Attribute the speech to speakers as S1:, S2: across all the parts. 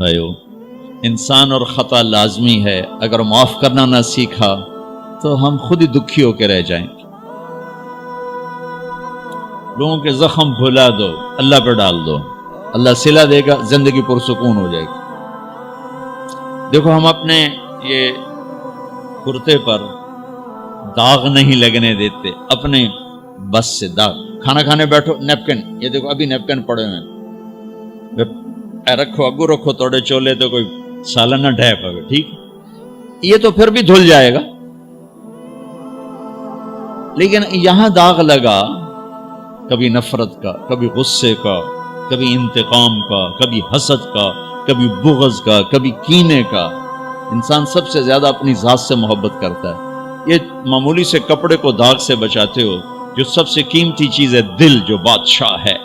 S1: بھائیو انسان اور خطا لازمی ہے، اگر معاف کرنا نہ سیکھا تو ہم خود ہی دکھی ہو کے رہ جائیں گے۔ لوگوں کے زخم بھلا دو، اللہ پہ ڈال دو، اللہ صلہ دے گا، زندگی پرسکون ہو جائے گی۔ دیکھو ہم اپنے یہ کرتے پر داغ نہیں لگنے دیتے، اپنے بس سے داغ۔ کھانا کھانے بیٹھو، نیپکن، یہ دیکھو ابھی نیپکن پڑے ہوئے، رکھو اگو رکھو توڑے چولے تو کوئی سالن نہ ڈھے پاوے، ٹھیک، یہ تو پھر بھی دھل جائے گا، لیکن یہاں داغ لگا کبھی نفرت کا، کبھی غصے کا، کبھی انتقام کا، کبھی حسد کا، کبھی بغض کا، کبھی کینے کا۔ انسان سب سے زیادہ اپنی ذات سے محبت کرتا ہے۔ یہ معمولی سے کپڑے کو داغ سے بچاتے ہو، جو سب سے قیمتی چیز ہے دل، جو بادشاہ ہے،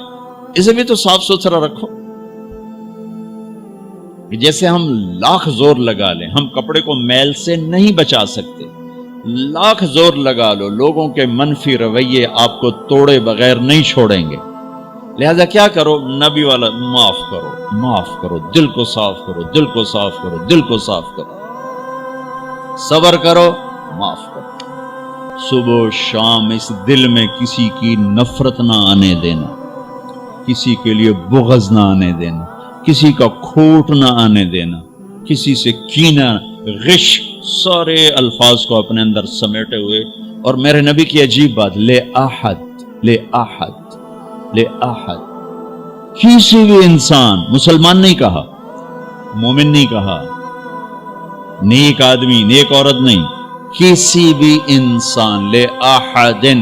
S1: اسے بھی تو صاف ستھرا رکھو۔ جیسے ہم لاکھ زور لگا لیں، ہم کپڑے کو میل سے نہیں بچا سکتے، لاکھ زور لگا لو، لوگوں کے منفی رویے آپ کو توڑے بغیر نہیں چھوڑیں گے۔ لہذا کیا کرو؟ نبی والا معاف کرو، معاف کرو، دل کو صاف کرو، دل کو صاف کرو، دل کو صاف کرو، صبر کرو، معاف کرو۔ صبح و شام اس دل میں کسی کی نفرت نہ آنے دینا، کسی کے لیے بغض نہ آنے دینا، کسی کا کھوٹ نہ آنے دینا، کسی سے کینہ، غش، سارے الفاظ کو اپنے اندر سمیٹے ہوئے۔ اور میرے نبی کی عجیب بات، لے احد، لے احد، لے احد، کسی بھی انسان، مسلمان نہیں کہا، مومن نہیں کہا، نیک آدمی، نیک عورت نہیں، کسی بھی انسان، لے احدن۔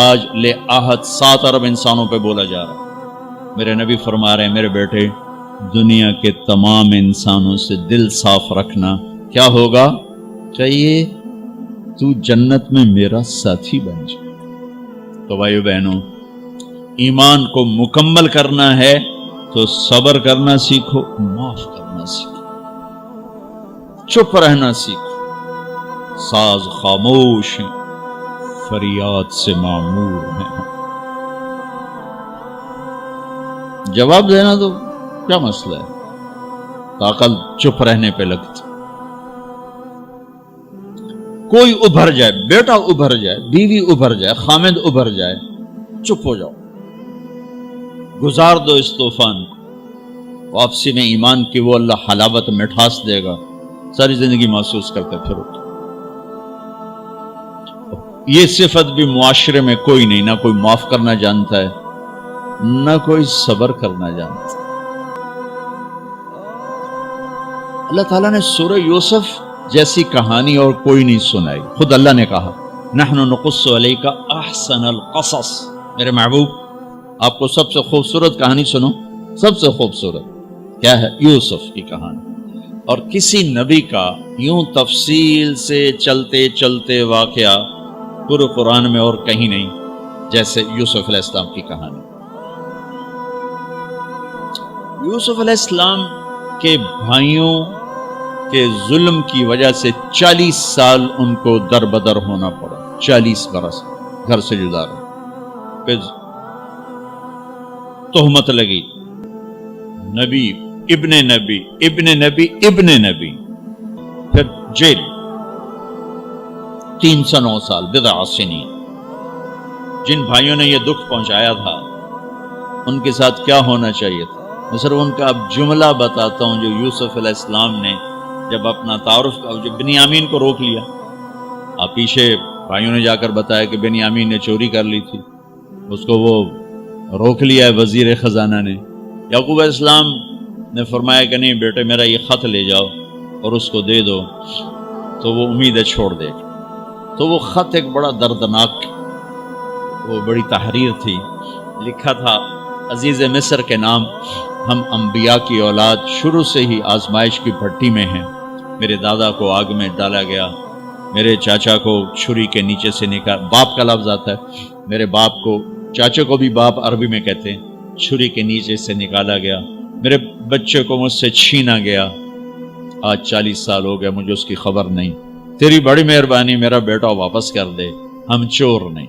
S1: آج لے احد 7 ارب انسانوں پہ بولا جا رہا ہے۔ میرے نبی فرما رہے ہیں، میرے بیٹے، دنیا کے تمام انسانوں سے دل صاف رکھنا، کیا ہوگا؟ چاہیے تو جنت میں میرا ساتھی بن جائے۔ تو بھائیو بہنوں، ایمان کو مکمل کرنا ہے تو صبر کرنا سیکھو، معاف کرنا سیکھو، چپ رہنا سیکھو۔ ساز خاموش ہیں، فریاد سے معمور ہیں۔ جواب دینا تو کیا مسئلہ ہے، عقل چپ رہنے پہ لگتی۔ کوئی ابھر جائے، بیٹا ابھر جائے، بیوی ابھر جائے، خامد ابھر جائے، چپ ہو جاؤ، گزار دو اس طوفان کو۔ واپسی میں ایمان کی وہ اللہ حلاوت مٹھاس دے گا، ساری زندگی محسوس کرتے پھرو۔ یہ صفت بھی معاشرے میں کوئی نہیں، نہ کوئی معاف کرنا جانتا ہے، نہ کوئی صبر کرنا جانتا۔ اللہ تعالیٰ نے سورہ یوسف جیسی کہانی اور کوئی نہیں سنائی۔ خود اللہ نے کہا، نحن نقص علیک احسن القصص، میرے محبوب آپ کو سب سے خوبصورت کہانی سنو، سب سے خوبصورت کیا ہے؟ یوسف کی کہانی۔ اور کسی نبی کا یوں تفصیل سے چلتے چلتے واقعہ پورے قرآن میں اور کہیں نہیں جیسے یوسف علیہ السلام کی کہانی۔ یوسف علیہ السلام کے بھائیوں کے ظلم کی وجہ سے 40 سال ان کو در بدر ہونا پڑا، 40 برس گھر سے جدا رہے، پھر تہمت لگی، نبی ابن نبی ابن نبی ابن نبی، پھر جیل 309 سال، بضع سنین۔ جن بھائیوں نے یہ دکھ پہنچایا تھا ان کے ساتھ کیا ہونا چاہیے تھا؟ میں صرف ان کا اب جملہ بتاتا ہوں جو یوسف علیہ السلام نے جب اپنا تعارف کا، جب بنیامین کو روک لیا، آپ پیچھے بھائیوں نے جا کر بتایا کہ بنیامین نے چوری کر لی تھی، اس کو وہ روک لیا ہے وزیر خزانہ نے۔ یعقوب علیہ السلام نے فرمایا کہ نہیں بیٹے، میرا یہ خط لے جاؤ اور اس کو دے دو تو وہ امیدیں چھوڑ دے گا۔ تو وہ خط ایک بڑا دردناک، وہ بڑی تحریر تھی، لکھا تھا عزیز مصر کے نام، ہم انبیاء کی اولاد شروع سے ہی آزمائش کی بھٹی میں ہیں۔ میرے دادا کو آگ میں ڈالا گیا، میرے چاچا کو چھری کے نیچے سے نکال، باپ کا لفظ آتا ہے، میرے باپ کو، چاچے کو بھی باپ عربی میں کہتے ہیں، چھری کے نیچے سے نکالا گیا، میرے بچے کو مجھ سے چھینا گیا، آج 40 سال ہو گئے، مجھے اس کی خبر نہیں، تیری بڑی مہربانی میرا بیٹا واپس کر دے، ہم چور نہیں۔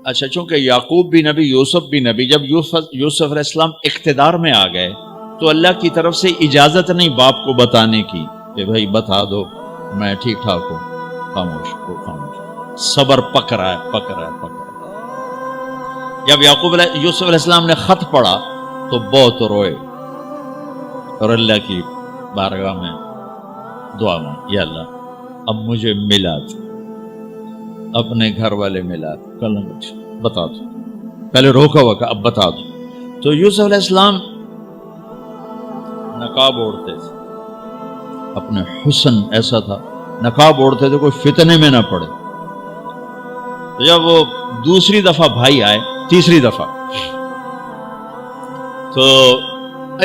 S1: اچھا، چونکہ یعقوب بھی نبی، یوسف بھی نبی، جب یوسف علیہ السلام اقتدار میں آ گئے تو اللہ کی طرف سے اجازت نہیں باپ کو بتانے کی کہ بھائی بتا دو میں ٹھیک ٹھاک ہوں. خاموش ہو خاموش. صبر پک رہا ہے پک رہا ہے پک رہا ہے. جب یوسف علیہ السلام نے خط پڑھا تو بہت روئے اور اللہ کی بارگاہ میں دعا مانگی، یا اللہ اب مجھے ملا دو، اپنے گھر والے ملا دو، کل بتا دو. پہلے روکا ہوا کہ اب بتا دو. تو یوسف علیہ السلام نقاب اوڑھتے تھے، اپنے حسن ایسا تھا نقاب اوڑھتے تھے کوئی فتنے میں نہ پڑے. جب وہ دوسری دفعہ بھائی آئے، تیسری دفعہ، تو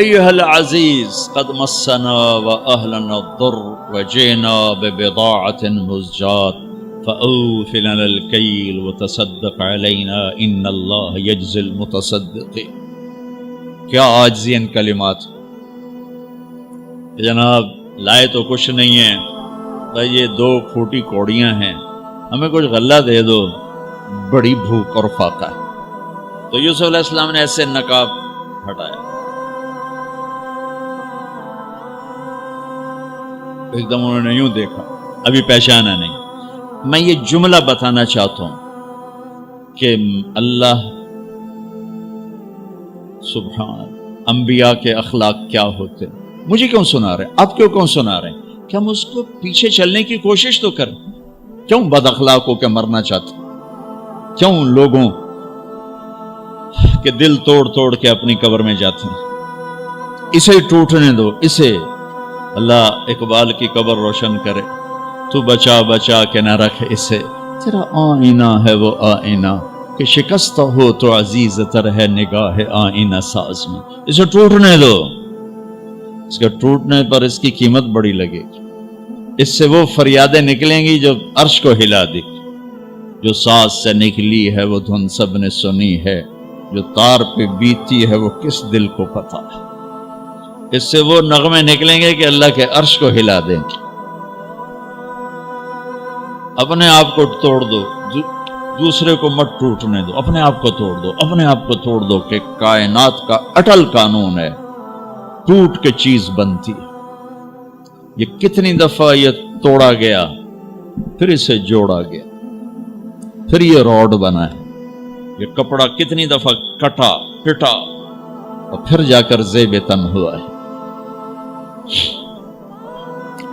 S1: ایھا العزیز قد مسنا واہلنا الضر وجئنا ببضاعۃ مزجاۃ فأوف لنا الکیل وتصدق علینا ان اللہ یجزی المتصدقین. کیا عاجزی ان کلمات. جناب لائے تو کچھ نہیں ہے بھائی، یہ 2 کھوٹی کوڑیاں ہیں، ہمیں کچھ غلہ دے دو، بڑی بھوک اور فاقہ ہے. تو یوسف علیہ السلام نے ایسے نقاب ہٹایا، ایک دم انہوں نے یوں دیکھا، ابھی پہچانا نہیں. میں یہ جملہ بتانا چاہتا ہوں کہ اللہ سبحان انبیاء کے اخلاق کیا ہوتے. مجھے کیوں سنا رہے ہیں؟ آپ کیوں سنا رہے ہیں؟ کہ ہم اس کو پیچھے چلنے کی کوشش تو کریں. کیوں بد اخلاق ہو کے مرنا چاہتے؟ کیوں لوگوں کے دل توڑ توڑ کے اپنی قبر میں جاتے ہیں؟ اسے ٹوٹنے دو، اسے اللہ اقبال کی قبر روشن کرے. تو بچا بچا کے نہ رکھ اسے، تیرا آئینہ ہے وہ آئینہ کہ شکستہ ہو تو عزیز تر ہے نگاہ آئینہ ساز میں. اسے ٹوٹنے دو، اس کے ٹوٹنے پر اس کی قیمت بڑی لگے گی. اس سے وہ فریادیں نکلیں گی جو عرش کو ہلا دے گی. جو ساز سے نکلی ہے وہ دھن سب نے سنی ہے، جو تار پہ بیتی ہے وہ کس دل کو پتا ہے. اس سے وہ نغمے نکلیں گے کہ اللہ کے عرش کو ہلا دیں گے. اپنے آپ کو توڑ دو، دوسرے کو مت ٹوٹنے دو. اپنے آپ کو توڑ دو، اپنے آپ کو توڑ دو کہ کائنات کا اٹل قانون ہے، ٹوٹ کے چیز بنتی. یہ کتنی دفعہ یہ توڑا گیا، پھر اسے جوڑا گیا، پھر یہ روڈ بنا ہے. یہ کپڑا کتنی دفعہ کٹا پٹا اور پھر جا کر زیب تن ہوا ہے.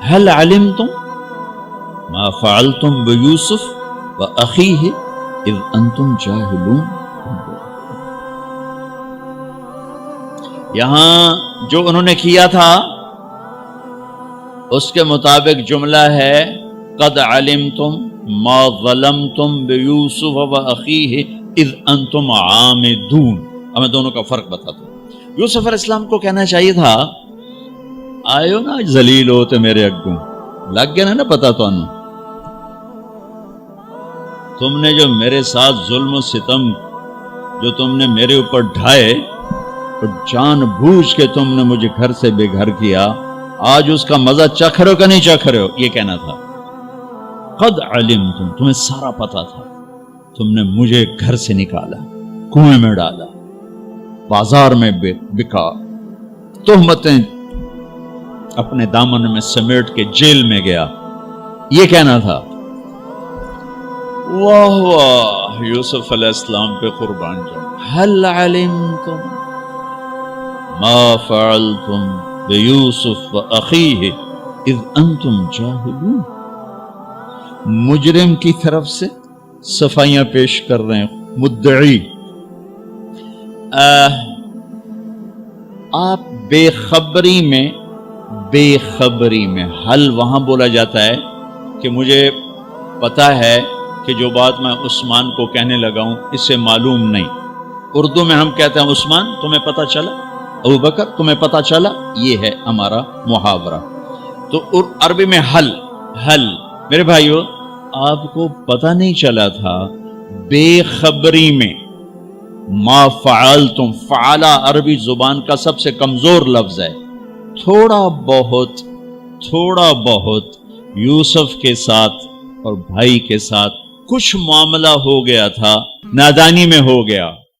S1: هل علمتم ما فعلتم بیوسف واخیہ اذ انتم جاہلون. یہاں جو انہوں نے کیا تھا اس کے مطابق جملہ ہے قد علمتم ما ظلمتم بیوسف واخیہ اذ انتم عامدون. اب میں دونوں کا فرق بتاتا ہوں. یوسف علیہ السلام کو کہنا چاہیے تھا آئیو نا ذلیل ہوتے میرے اگوں، لگ گیا نا پتا تو انہوں. تم نے جو میرے ساتھ ظلم و ستم جو تم نے میرے اوپر ڈھائے اور جان بوجھ کے تم نے مجھے گھر سے بے گھر کیا، آج اس کا مزہ چکھ رہے ہو کہ نہیں چکھ رہے ہو. یہ کہنا تھا قد علمتم، تمہیں سارا پتا تھا. تم نے مجھے گھر سے نکالا، کنویں میں ڈالا، بازار میں بکا، تہمتیں اپنے دامن میں سمیٹ کے جیل میں گیا. یہ کہنا تھا. واہ واہ یوسف علیہ السلام پہ قربان جاؤ. هل علمتم ما فعلتم بیوسف واخیہ اذ انتم جاہلون. مجرم کی طرف سے صفائیاں پیش کر رہے ہیں مدعی. آپ بے خبری میں حل وہاں بولا جاتا ہے کہ مجھے پتا ہے کہ جو بات میں عثمان کو کہنے لگا ہوں اسے معلوم نہیں. اردو میں ہم کہتے ہیں عثمان تمہیں پتا چلا، ابو بکر تمہیں پتا چلا. یہ ہے ہمارا محاورہ. تو عربی میں حل میرے بھائیو آپ کو پتا نہیں چلا تھا بے خبری میں. ما فعلتم، فعلا عربی زبان کا سب سے کمزور لفظ ہے. تھوڑا بہت یوسف کے ساتھ اور بھائی کے ساتھ کچھ معاملہ ہو گیا تھا، نادانی میں ہو گیا.